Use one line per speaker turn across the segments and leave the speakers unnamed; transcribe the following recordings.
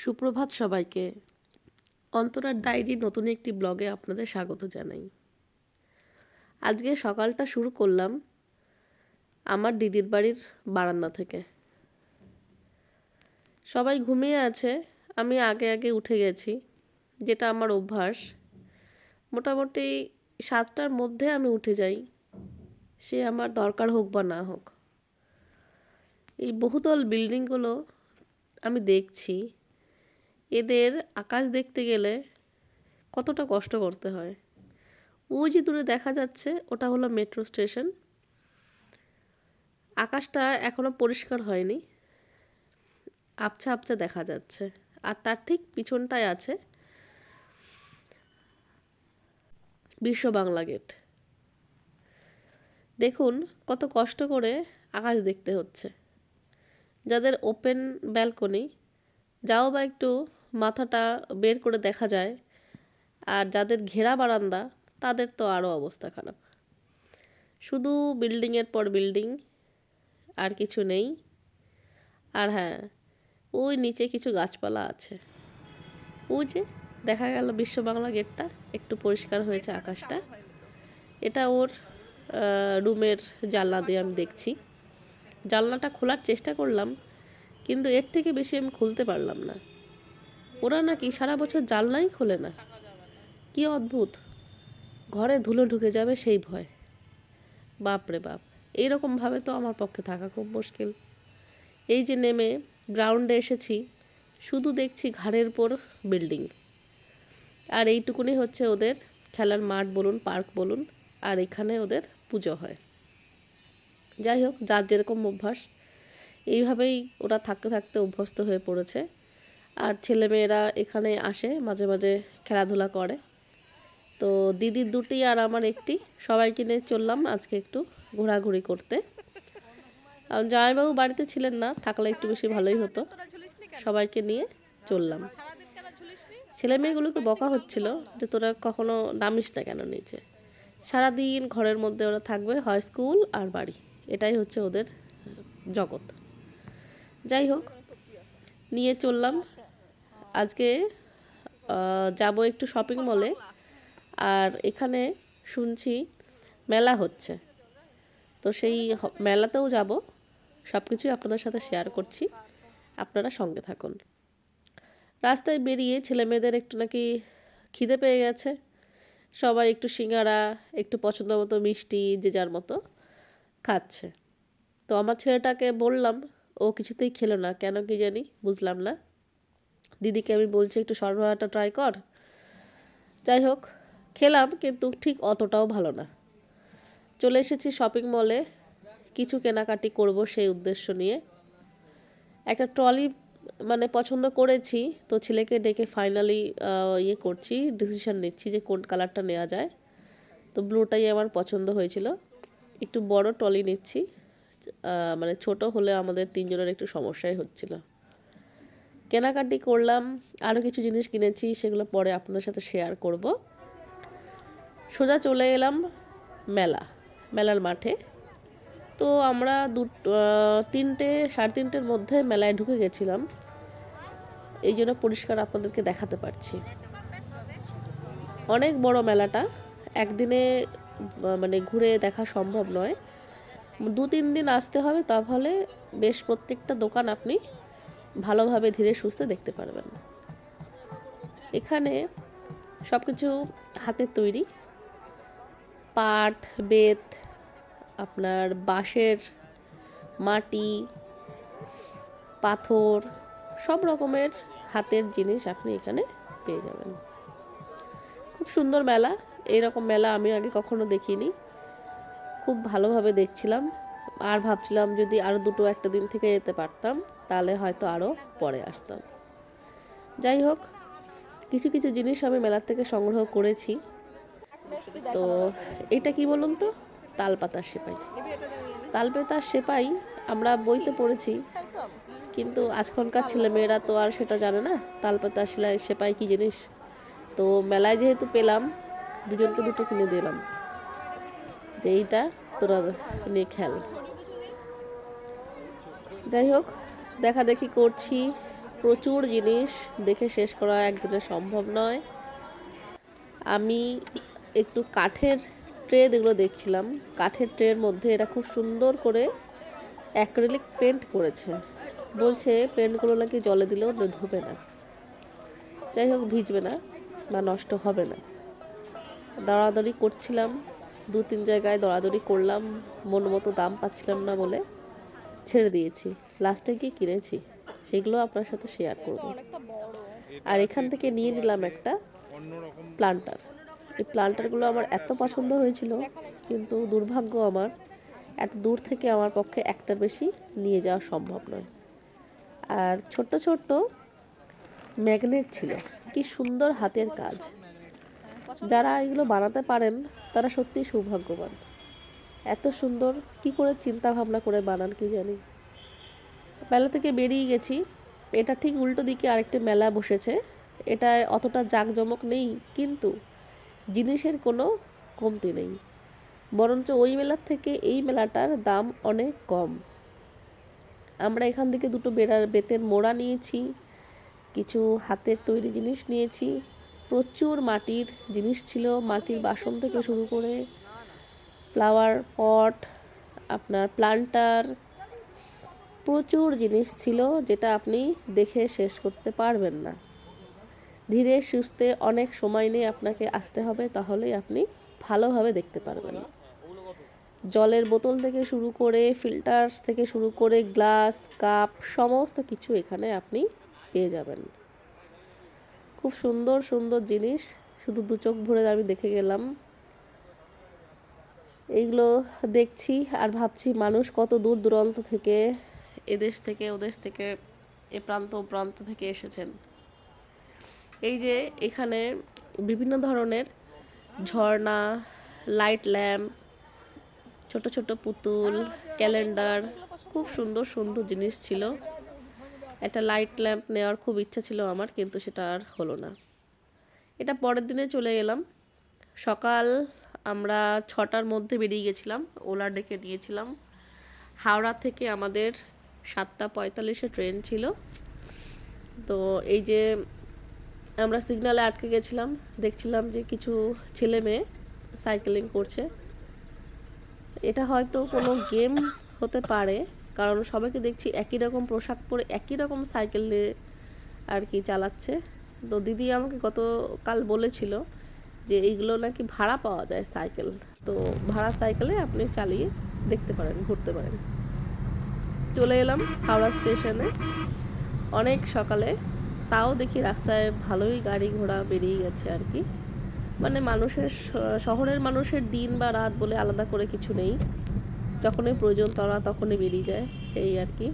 সুপ্রভাত সবাইকে। অন্তরার ডায়েরি নতুন একটি ব্লগে আপনাদের স্বাগত জানাই। আজকে সকালটা শুরু করলাম আমার দিদির বাড়ির বারান্দা থেকে। সবাই ঘুমিয়ে আছে, আমি আগে আগে উঠে গেছি, যেটা আমার অভ্যাস। মোটামুটি 7টার মধ্যে আমি উঠে যাই, সে আমার দরকার হোক বা না হোক। এই বহুতল বিল্ডিংগুলো আমি দেখছি, এদের আকাশ দেখতে গেলে কতটা কষ্ট করতে হয়। ওই যে দূরে দেখা যাচ্ছে ওটা হলো মেট্রো স্টেশন। আকাশটা এখনো পরিষ্কার হয়নি, আবছা আবছা দেখা যাচ্ছে। আর তার ঠিক পিছনটায় আছে বিশ্ব বাংলা গেট। দেখুন কত কষ্ট করে আকাশ দেখতে হচ্ছে। যাদের ওপেন ব্যালকনি, যাও বা একটু মাথাটা বের করে দেখা যায়, আর যাদের ঘেরা বারান্দা তাদের তো আরও অবস্থা খারাপ। শুধু বিল্ডিংয়ের পর বিল্ডিং, আর কিছু নেই। আর হ্যাঁ, ওই নিচে কিছু গাছপালা আছে। ওই যে দেখা গেল বিশ্ব বাংলা গেটটা, একটু পরিষ্কার হয়েছে আকাশটা। এটা ওর রুমের জানলা দিয়ে আমি দেখছি। জানলাটা খোলার চেষ্টা করলাম, কিন্তু এর থেকে বেশি আমি খুলতে পারলাম না। ওরা নাকি সারা বছর জানলাই খোলে না, কি অদ্ভুত। ঘরে ধুলো ঢুকে যাবে সেই ভয়। বাপ রে বাপ, এইরকমভাবে তো আমার পক্ষে থাকা খুব মুশকিল। এই যে নেমে গ্রাউন্ডে এসেছি, শুধু দেখছি ঘাড়ের উপর বিল্ডিং। আর এইটুকুনি হচ্ছে ওদের খেলার মাঠ বলুন, পার্ক বলুন, আর এখানে ওদের পুজো হয়। যাই হোক, যার যেরকম অভ্যাস, এইভাবেই ওরা থাকতে থাকতে অভ্যস্ত হয়ে পড়েছে। আর ছেলেমেয়েরা এখানে আসে মাঝে মাঝে, খেলাধুলা করে। তো দিদির দুটি আর আমার একটি, সবাইকে নিয়ে চললাম আজকে একটু ঘোরাঘুরি করতে। জামাইবাবু বাড়িতে ছিলেন না, থাকলে একটু বেশি ভালোই হতো। সবাইকে নিয়ে চললাম। ছেলে মেয়েগুলোকে বকা হচ্ছিল যে তোরা কখনো নামিস না কেন নিচে। সারাদিন ঘরের মধ্যে ওরা থাকবে, হয় স্কুল আর বাড়ি, এটাই হচ্ছে ওদের জগৎ। যাই হোক, নিয়ে চললাম। আজকে যাব একটু শপিং মলে। আর এখানে শুনছি মেলা হচ্ছে, তো সেই মেলাতেও যাব। সব কিছুই আপনাদের সাথে শেয়ার করছি, আপনারা সঙ্গে থাকুন। রাস্তায় বেরিয়ে ছেলে মেয়েদের একটু নাকি খিদে পেয়ে গেছে। সবাই একটু সিঙ্গারা, একটু পছন্দ মতো মিষ্টি যে যার মতো খাচ্ছে। তো আমার ছেলেটাকে বললাম, ও কিছুতেই খেলো না, কেন কি জানি বুঝলাম না। দিদিকে আমি বলছি একটু সরবরাহটা ট্রাই কর। যাই হোক, খেলাম, কিন্তু ঠিক অতটাও ভালো না। চলে এসেছি শপিং মলে, কিছু কেনাকাটি করব সেই উদ্দেশ্য নিয়ে। একটা ট্রলি পছন্দ করেছি, তো ছেলেকে ডেকে ফাইনালি করছি, ডিসিশন নিচ্ছি যে কোন কালারটা নেওয়া যায়। তো ব্লুটাই আমার পছন্দ হয়েছিল। একটু বড় ট্রলি নিচ্ছি, ছোট হলে আমাদের তিনজনের একটু সমস্যাই হচ্ছিল। কেনাকাটি করলাম, আরও কিছু জিনিস কিনেছি, সেগুলো পরে আপনাদের সাথে শেয়ার করব। সোজা চলে এলাম মেলার মাঠে। তো আমরা 3টে, 3:30-র মধ্যে মেলায় ঢুকে গেছিলাম, এই জন্য পরিষ্কার আপনাদেরকে দেখাতে পারছি। অনেক বড় মেলাটা, একদিনে ঘুরে দেখা সম্ভব নয়। 2-3 দিন আসতে হবে, তাহলে বেশ প্রত্যেকটা দোকান আপনি ভালোভাবে ধীরে সুস্থে দেখতে পারবেন। এখানে সব কিছু হাতের তৈরি, পাট, বেত, আপনার বাঁশের, মাটি, পাথর, সব রকমের হাতের জিনিস আপনি এখানে পেয়ে যাবেন। খুব সুন্দর মেলা, এইরকম মেলা আমি আগে কখনো দেখিনি। খুব ভালোভাবে দেখছিলাম, আর ভাবছিলাম যদি আরও দুটো একটা দিন থেকে যেতে পারতাম, তাহলে হয়তো আরও পরে আসতাম। যাই হোক, কিছু কিছু জিনিস আমি মেলার থেকে সংগ্রহ করেছি। তো এটা কি বলুন তো, তালপাতার সেপাই। তালপাতার সেপাই আমরা বইতে পড়েছি, কিন্তু আজকালকার ছেলেমেয়েরা তো আর সেটা জানে না তালপাতার সেপাই কি জিনিস। তো মেলায় যেহেতু পেলাম, দুজনকে দুটো কিনে দিলাম, যে এইটা তোরা নিয়ে খেল। যাই হোক, দেখা দেখি করছি, প্রচুর জিনিস দেখে শেষ করা একদিনে সম্ভব নয়। আমি একটু কাঠের ট্রে যেগুলো দেখছিলাম, কাঠের ট্রের মধ্যে এরা খুব সুন্দর করে অ্যাক্রিলিক পেন্ট করেছে। বলছে পেন্টগুলো নাকি জলে দিলেও ধোবে না, যাই হোক ভিজবে না বা নষ্ট হবে না। দরাদরি করছিলাম, 2-3 জায়গায় দরাদরি করলাম, মন মতো দাম পাচ্ছিলাম না বলে ছেড়ে দিয়েছি। লাস্টে গিয়ে কিনেছি, সেগুলো আপনার সাথে শেয়ার করব। আর এখান থেকে নিয়ে নিলাম একটা প্লান্টার। এই প্লান্টারগুলো আমার এত পছন্দ হয়েছিল, কিন্তু দুর্ভাগ্য আমার এত দূর থেকে আমার পক্ষে একটার বেশি নিয়ে যাওয়া সম্ভব নয়। আর ছোট্ট ছোট্ট ম্যাগনেট ছিল, কি সুন্দর হাতের কাজ। যারা এগুলো বানাতে পারেন তারা সত্যিই সৌভাগ্যবান। এত সুন্দর কি করে চিন্তা ভাবনা করে বানান কি জানি। মেলা থেকে বেরিয়ে গেছি, এটা ঠিক উল্টো দিকে আরেকটা মেলা বসেছে। এটা অতটা জাঁকজমক নেই, কিন্তু জিনিসের কোনো কমতি নেই, বরঞ্চ ওই মেলার থেকে এই মেলাটার দাম অনেক কম। আমরা এখান থেকে দুটো বেতের মোড়া নিয়েছি, কিছু হাতের তৈরি জিনিস নিয়েছি, প্রচুর মাটির জিনিস ছিল, মাটির বাসন থেকে শুরু করে ফ্লাওয়ার পট, আপনার প্লান্টার, প্রচুর জিনিস ছিল যেটা আপনি দেখে শেষ করতে পারবেন না। ধীরে সুস্থে অনেক সময় নিয়ে আপনাকে আসতে হবে, তাহলেই আপনি ভালোভাবে দেখতে পারবেন। জলের বোতল থেকে শুরু করে ফিল্টার থেকে শুরু করে গ্লাস কাপ সমস্ত কিছু এখানে আপনি পেয়ে যাবেন। খুব সুন্দর সুন্দর জিনিস, শুধু 2 চোখ ভরে আমি দেখে গেলাম। এইগুলো দেখছি আর ভাবছি মানুষ কত দূর দূরান্ত থেকে, এদেশ থেকে ওদেশ থেকে, এ প্রান্ত ও প্রান্ত থেকে এসেছেন। এই যে এখানে বিভিন্ন ধরনের ঝর্ণা, লাইট ল্যাম্প, ছোট ছোট পুতুল, ক্যালেন্ডার, খুব সুন্দর সুন্দর জিনিস ছিল। একটা লাইট ল্যাম্প নেওয়ার খুব ইচ্ছা ছিল আমার, কিন্তু সেটা আর হলো না। এটা পরের দিনে চলে গেলাম। সকাল আমরা 6টার মধ্যে বেরিয়ে গেছিলাম, ওলা ডেকে নিয়েছিলাম। হাওড়া থেকে আমাদের 7:45-এ ট্রেন ছিল। তো এই যে আমরা সিগন্যালে আটকে গেছিলাম, দেখছিলাম যে কিছু ছেলে মেয়ে সাইকেলিং করছে। এটা হয়তো কোনো গেম হতে পারে, কারণ সবাইকে দেখছি একই রকম পোশাক পরে একই রকম সাইকেলে আর কি চালাচ্ছে। তো দিদি আমাকে গতকাল বলেছিল যে এইগুলো নাকি ভাড়া পাওয়া যায় সাইকেল, তো ভাড়া সাইকেলে আপনি চালিয়ে দেখতে পারেন, ঘুরতে পারেন। চলে এলাম হাওড়া স্টেশনে অনেক সকালে, তাও দেখি রাস্তায় ভালোই গাড়ি ঘোড়া বেরিয়ে গেছে আর কি। মানে মানুষের, শহরের মানুষের দিন বা রাত বলে আলাদা করে কিছু নেই, যখনই প্রয়োজন তারা তখনই বেরিয়ে যায়, এই আর কি।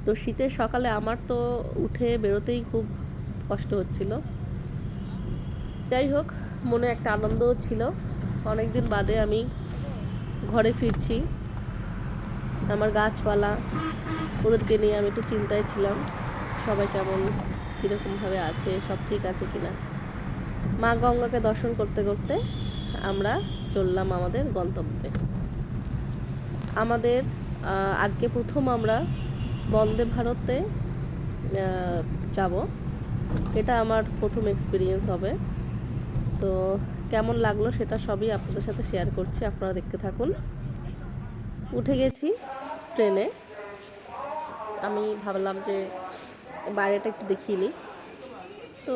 তো শীতের সকালে আমার তো উঠে বেরোতেই খুব কষ্ট হচ্ছিল। যাই হোক, মনে একটা আনন্দও ছিল, অনেক দিন বাদে আমি ঘরে ফিরছি। আমার গাছপালা ওদেরকে নিয়ে আমি একটু চিন্তায় ছিলাম, সবাই কেমন কীরকমভাবে আছে, সব ঠিক আছে কিনা। মা গঙ্গাকে দর্শন করতে করতে আমরা চললাম আমাদের গন্তব্যে। আমাদের আজকে প্রথম আমরা বন্দে ভারতে যাব, এটা আমার প্রথম এক্সপিরিয়েন্স হবে। তো কেমন লাগলো সেটা সবই আপনাদের সাথে শেয়ার করছি, আপনারা দেখতে থাকুন। উঠে গেছি ট্রেনে, আমি ভাবলাম যে বাইরেটা একটু দেখিয়ে নিই। তো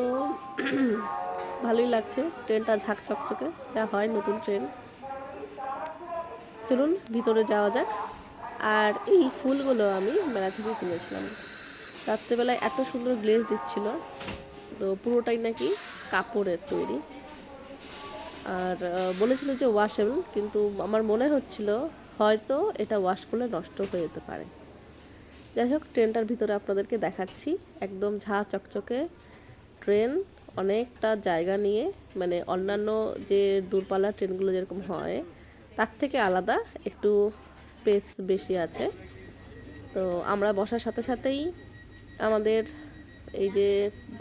ভালোই লাগছে, ট্রেনটা ঝাঁক চকচকে যা হয় নতুন ট্রেন। চলুন ভিতরে যাওয়া যাক। আর এই ফুলগুলো আমি মেলা থেকে কিনেছিলাম। রাত্রেবেলায় এত সুন্দর গ্লেজ দিচ্ছিল, তো পুরোটাই নাকি কাপড়ের তৈরি। আর বলেছিল যে ওয়াশেবল, কিন্তু আমার মনে হচ্ছিল হয়তো এটা ওয়াশ করলে নষ্ট হয়ে যেতে পারে। যাই হোক, ট্রেনটার ভিতরে আপনাদেরকে দেখাচ্ছি, একদম ঝাঁ চকচকে ট্রেন, অনেকটা জায়গা নিয়ে, মানে অন্যান্য যে দূরপাল্লার ট্রেনগুলো যেরকম হয় তার থেকে আলাদা, একটু স্পেস বেশি আছে। তো আমরা বসার সাথে সাথেই আমাদের এই যে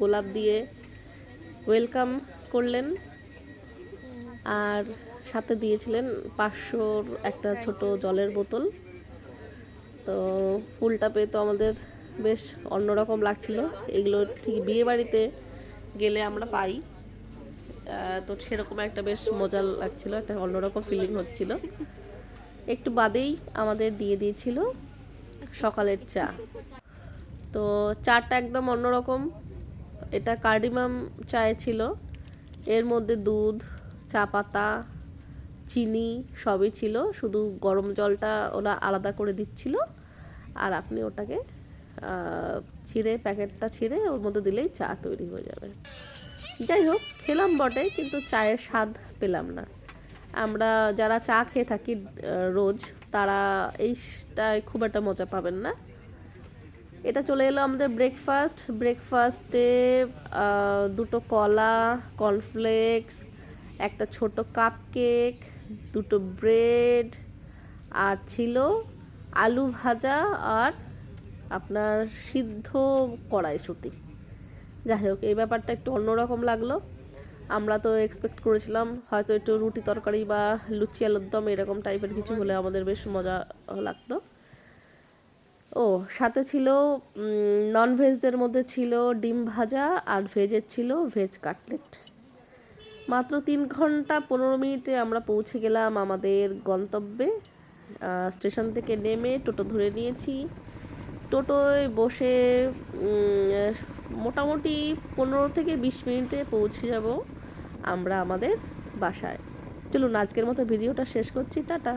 গোলাপ দিয়ে ওয়েলকাম করলেন, আর সাথে দিয়েছিলেন 500-র একটা ছোট জলের বোতল। তো ফুলটা পেয়ে তো আমাদের বেশ অন্যরকম লাগছিল। এগুলো ঠিক বিয়ে বাড়িতে গেলে আমরা পাই, তো সেরকম একটা বেশ মজা লাগছিল, একটা অন্যরকম ফিলিং হচ্ছিল। একটু বাদেই আমাদের দিয়ে দিয়েছিল সকালের চা। তো চাটা একদম অন্যরকম, এটা কার্ডিমাম চায়ে ছিল, এর মধ্যে দুধ, চা পাতা, চিনি সবই ছিল, শুধু গরম জলটা ওরা আলাদা করে দিচ্ছিল, আর আপনি ওটাকে ছিঁড়ে, প্যাকেটটা ছিঁড়ে ওর মধ্যে দিলেই চা তৈরি হয়ে যাবে। যাই হোক, খেলাম বটে, কিন্তু চায়ের স্বাদ পেলাম না। আমরা যারা চা খেয়ে থাকি রোজ, তারা এইটায় খুব একটা মজা পাবেন না। এটা চলে এলো আমাদের ব্রেকফাস্টে দুটো কলা, কর্নফ্লেক্স, একটা ছোট কাপ কেক, দুটো ব্রেড, আর ছিল আলু ভাজা আর আপনার সিদ্ধ কড়াইশুঁটি। যাই হোক, এই ব্যাপারটা একটু অন্যরকম লাগলো। আমরা তো এক্সপেক্ট করেছিলাম হয়তো একটু রুটি তরকারি বা লুচি আলুর দম এরকম টাইপের কিছু হলে আমাদের বেশ মজা লাগতো। ও সাথে ছিল নন ভেজদের মধ্যে ছিল ডিম ভাজা, আর ভেজের ছিল ভেজ কাটলেট। মাত্র 3 ঘন্টা 15 মিনিটে আমরা পৌঁছে গেলাম আমাদের গন্তব্যে। স্টেশন থেকে নেমে টোটো ধরে নিয়েছি। টোটোয় বসে মোটামুটি 15 থেকে 20 মিনিটে পৌঁছে যাব আমরা আমাদের বাসায়। চলুন আজকের মতো ভিডিওটা শেষ করছি, টাটা।